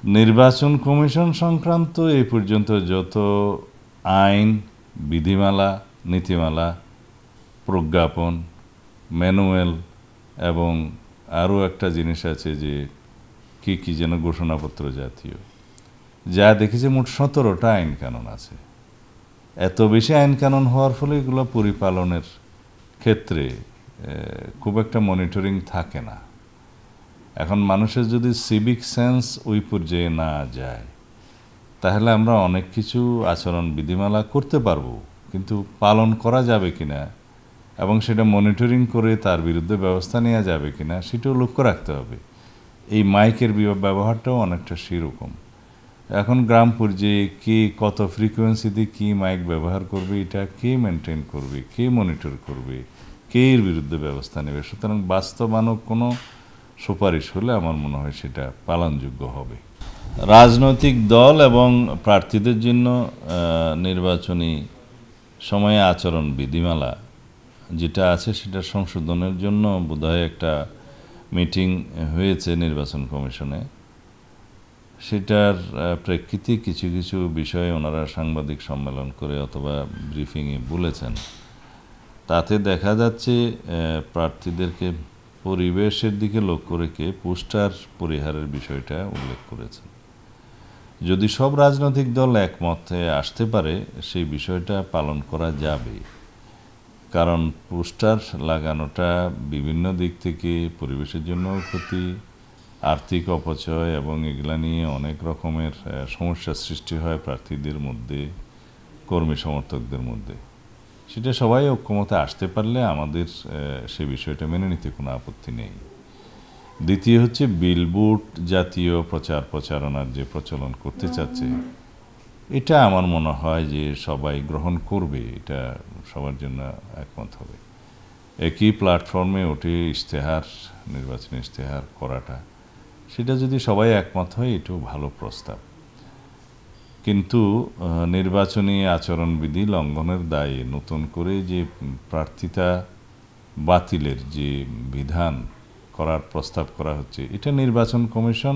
নির্বাচন কমিশন সংক্রান্ত এই পর্যন্ত যত আইন, বিধিমালা, নীতিমালা, প্রজ্ঞাপন, ম্যানুয়াল এবং আরও একটা জিনিস আছে যে কি যেন ঘোষণাপত্র জাতীয়, যা দেখেছি মোট 17টা আইন কানুন আছে। এত বেশি আইন কানুন হওয়ার ফলে এগুলো পরিপালনের ক্ষেত্রে খুব একটা মনিটরিং থাকে না। এখন মানুষের যদি সিভিক সেন্স ওই পর্যায়ে না যায়, তাহলে আমরা অনেক কিছু আচরণ বিধিমালা করতে পারবো, কিন্তু পালন করা যাবে কিনা এবং সেটা মনিটরিং করে তার বিরুদ্ধে ব্যবস্থা নেওয়া যাবে কিনা সেটাও লক্ষ্য রাখতে হবে। এই মাইকের ব্যবহারটাও অনেকটা সেরকম। এখন গ্রাম পর্যায়ে কে কত ফ্রিকোয়েন্সিতে কী মাইক ব্যবহার করবে, এটা কে মেনটেন করবে, কে মনিটর করবে, কে এর বিরুদ্ধে ব্যবস্থা নেবে। সুতরাং বাস্তবায়নক কোনো সুপারিশ হলে আমার মনে হয় সেটা পালনযোগ্য হবে। রাজনৈতিক দল এবং প্রার্থীদের জন্য নির্বাচনী সময়ে আচরণ বিধিমালা যেটা আছে সেটা সংশোধনের জন্য বোধহয় একটা মিটিং হয়েছে নির্বাচন কমিশনে। সেটার প্রেক্ষিতে কিছু কিছু বিষয়ে ওনারা সাংবাদিক সম্মেলন করে অথবা ব্রিফিংয়ে বলেছেন। তাতে দেখা যাচ্ছে প্রার্থীদেরকে পরিবেশের দিকে লক্ষ্য রেখে পোস্টার পরিহারের বিষয়টা উল্লেখ করেছেন। যদি সব রাজনৈতিক দল একমতে আসতে পারে সেই বিষয়টা পালন করা যাবে, কারণ পোস্টার লাগানোটা বিভিন্ন দিক থেকে পরিবেশের জন্য ক্ষতি, আর্থিক অপচয় এবং এগুলা নিয়ে অনেক রকমের সমস্যার সৃষ্টি হয় প্রার্থীদের মধ্যে, কর্মী সমর্থকদের মধ্যে। সেটা সবাই ঐক্যমতে আসতে পারলে আমাদের সে বিষয়টা মেনে নিতে কোনো আপত্তি নেই। দ্বিতীয় হচ্ছে বিলবোর্ড জাতীয় প্রচার প্রচারণার যে প্রচলন করতে চাচ্ছে, এটা আমার মনে হয় যে সবাই গ্রহণ করবে, এটা সবার জন্য একমত হবে। একই প্ল্যাটফর্মে ওঠে ইশতেহার, নির্বাচনী ইশতেহার করাটা, সেটা যদি সবাই একমত হয় এটাও ভালো প্রস্তাব। কিন্তু নির্বাচনী আচরণবিধি লঙ্ঘনের দায়ে নতুন করে যে প্রার্থিতা বাতিলের যে বিধান করার প্রস্তাব করা হচ্ছে, এটা নির্বাচন কমিশন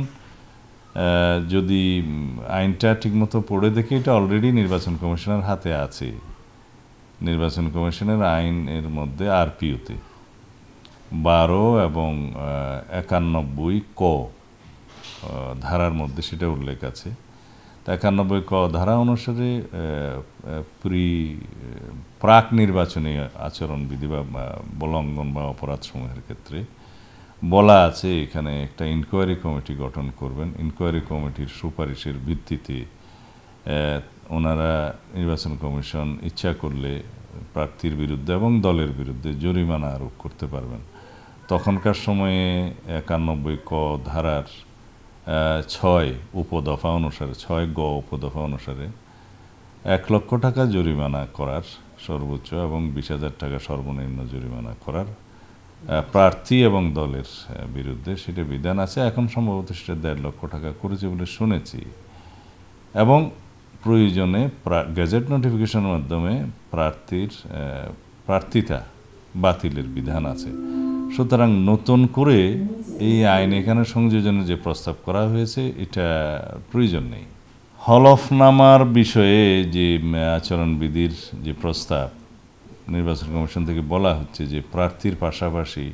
যদি আইনটা ঠিকমতো পড়ে দেখে, এটা অলরেডি নির্বাচন কমিশনের হাতে আছে। নির্বাচন কমিশনের আইনের মধ্যে আরপিওতে 12 এবং 91 ক ধারার মধ্যে সেটা উল্লেখ আছে। 91 ক ধারা অনুসারে প্রাক নির্বাচনী আচরণবিধি বা লঙ্ঘন বা অপরাধসমূহের ক্ষেত্রে বলা আছে এখানে একটা ইনকোয়ারি কমিটি গঠন করবেন। ইনকোয়ারি কমিটির সুপারিশের ভিত্তিতে ওনারা নির্বাচন কমিশন ইচ্ছা করলে প্রার্থীর বিরুদ্ধে এবং দলের বিরুদ্ধে জরিমানা আরোপ করতে পারবেন। তখনকার সময়ে 91 ক ধারার 6 উপদফা অনুসারে, 6 গ উপদফা অনুসারে 1 লক্ষ টাকা জরিমানা করার সর্বোচ্চ এবং 20,000 টাকা সর্বনিম্ন জরিমানা করার প্রার্থী এবং দলের বিরুদ্ধে সেটা বিধান আছে। এখন সম্ভবত সেটা 1.5 লক্ষ টাকা করেছে বলে শুনেছি। এবং প্রয়োজনে গেজেট নোটিফিকেশনের মাধ্যমে প্রার্থিতা বাতিলের বিধান আছে। সুতরাং নতুন করে এই আইন এখানে সংযোজনের যে প্রস্তাব করা হয়েছে এটা প্রয়োজন নেই। হলফনামার বিষয়ে যে আচরণবিধির যে প্রস্তাব নির্বাচন কমিশন থেকে বলা হচ্ছে যে প্রার্থীর পাশাপাশি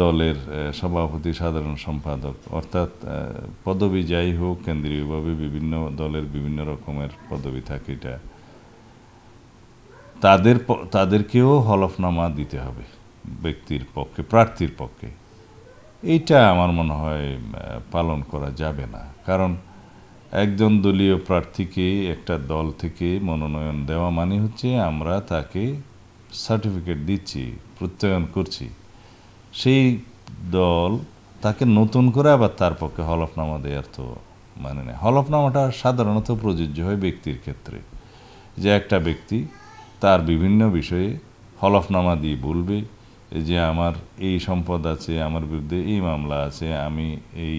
দলের সভাপতি, সাধারণ সম্পাদক, অর্থাৎ পদবি যাই হোক, কেন্দ্রীয়ভাবে বিভিন্ন দলের বিভিন্ন রকমের পদবি থাকে, এটা তাদেরকেও হলফনামা দিতে হবে ব্যক্তির পক্ষে, প্রার্থীর পক্ষে। এইটা আমার মনে হয় পালন করা যাবে না। কারণ একজন দলীয় প্রার্থীকে একটা দল থেকে মনোনয়ন দেওয়া মানে হচ্ছে আমরা তাকে সার্টিফিকেট দিচ্ছি, প্রত্যয়ন করছি। সেই দল তাকে নতুন করে আবার তার পক্ষে হলফনামা দেওয়ার তো মানে নেই। হলফনামাটা সাধারণত প্রযোজ্য হয় ব্যক্তির ক্ষেত্রে, যে একটা ব্যক্তি তার বিভিন্ন বিষয়ে হলফনামা দিয়ে বলবে যে আমার এই সম্পদ আছে, আমার বিরুদ্ধে এই মামলা আছে, আমি এই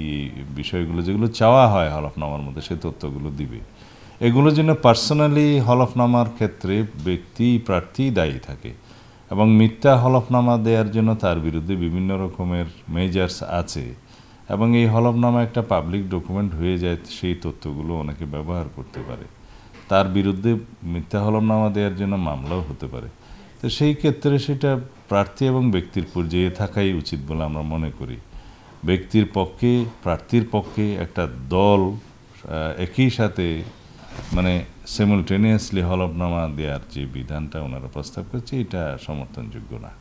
বিষয়গুলো যেগুলো চাওয়া হয় হলফনামার মধ্যে সেই তথ্যগুলো দিবে। এগুলোর জন্য পার্সোনালি হলফনামার ক্ষেত্রে ব্যক্তি প্রার্থী দায়ী থাকে এবং মিথ্যা হলফনামা দেওয়ার জন্য তার বিরুদ্ধে বিভিন্ন রকমের মেজার্স আছে। এবং এই হলফনামা একটা পাবলিক ডকুমেন্ট হয়ে যায়, সেই তথ্যগুলো অনেকে ব্যবহার করতে পারে, তার বিরুদ্ধে মিথ্যা হলফনামা দেওয়ার জন্য মামলাও হতে পারে। তো সেই ক্ষেত্রে সেটা প্রার্থী এবং ব্যক্তির পর্যায়ে থাকাই উচিত বলে আমরা মনে করি। ব্যক্তির পক্ষে, প্রার্থীর পক্ষে একটা দল একই সাথে মানে সিমুলটেনিয়াসলি হলফনামা দেওয়ার যে বিধানটা ওনারা প্রস্তাব করছে, এটা সমর্থনযোগ্য না।